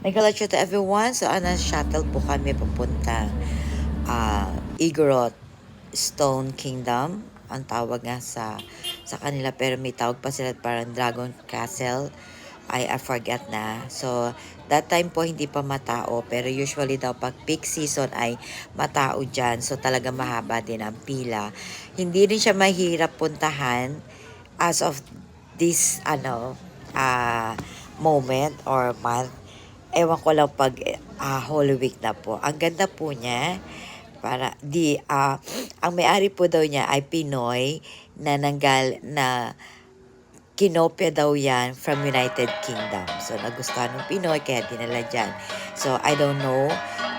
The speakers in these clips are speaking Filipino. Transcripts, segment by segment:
Nagkalatsyo to everyone. So, shuttle po kami papuntang Igorot Stone Kingdom. Ang tawag nga sa kanila, pero may tawag pa sila parang Dragon Castle. I forget na. So, that time po hindi pa matao, pero usually daw pag peak season ay matao dyan. So, talaga mahaba din ang pila. Hindi rin siya mahirap puntahan as of this moment or month. Ewan ko lang pag Holy Week na po. Ang ganda po niya. Ang may-ari po daw niya ay Pinoy na kinopya daw yan from United Kingdom. So, nagustuhan ng Pinoy kaya dinala dyan. So, I don't know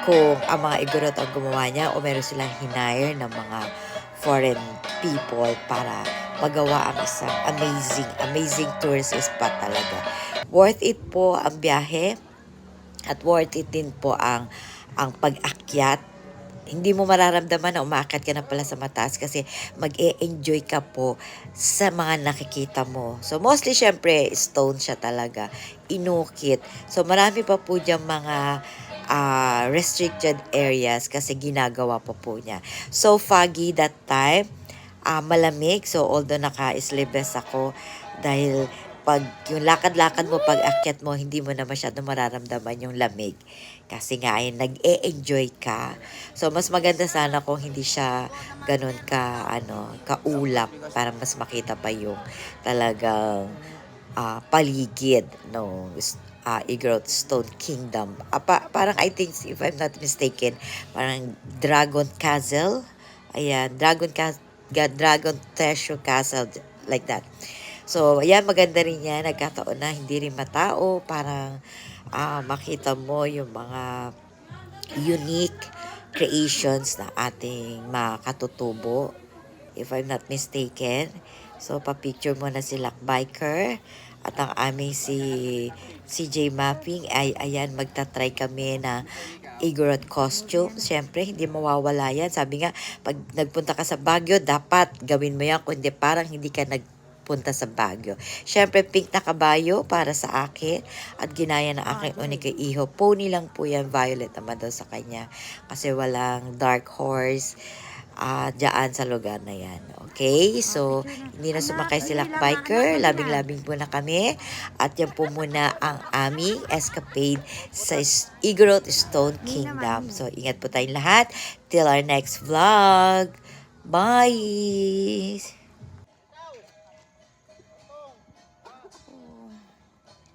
kung ang mga Igorot ang gumawa niya o meron silang hinire ng mga foreign people para magawa ang isang amazing tourist spot talaga. Worth it po ang biyahe. At worth it din po ang pag-akyat. Hindi mo mararamdaman na umaakyat ka na pala sa mataas kasi mag-e-enjoy ka po sa mga nakikita mo. So mostly syempre stone siya talaga, inukit. So marami pa po diyang mga restricted areas kasi ginagawa pa po niya. So foggy that time, malamig. So although naka-sleeveless ako dahil pag yung lakad-lakad mo, pag akyat mo, hindi mo na masyado mararamdaman yung lamig. Kasi nga ay nag-e-enjoy ka. So mas maganda sana kung hindi siya ganun kaulap para mas makita pa yung talagang paligid no Igorot Stone Kingdom. Parang I think if I'm not mistaken, parang Dragon Castle. Ayan, Dragon Treasure Castle like that. So, ayan, maganda rin yan. Nagkataon na hindi rin matao. Parang makita mo yung mga unique creations na ating makatutubo. If I'm not mistaken. So, papicture mo na si Lakbiker. At ang aming si CJ Mapping ay ayan, magta-try kami na Igorot costume. Siyempre, hindi mawawala yan. Sabi nga, pag nagpunta ka sa Baguio, dapat gawin mo yan. Kundi parang hindi ka punta sa Baguio. Siyempre, pink na kabayo para sa akin at ginaya na aking unika iho. Pony lang po yan, violet naman daw sa kanya kasi walang dark horse dyan sa lugar na yan. Okay? So, hindi na sumakay si Lakbiker. Labing-labing po na kami. At yan po muna ang aming escapade sa Igorot Stone Kingdom. So, ingat po tayong lahat. Till our next vlog. Bye!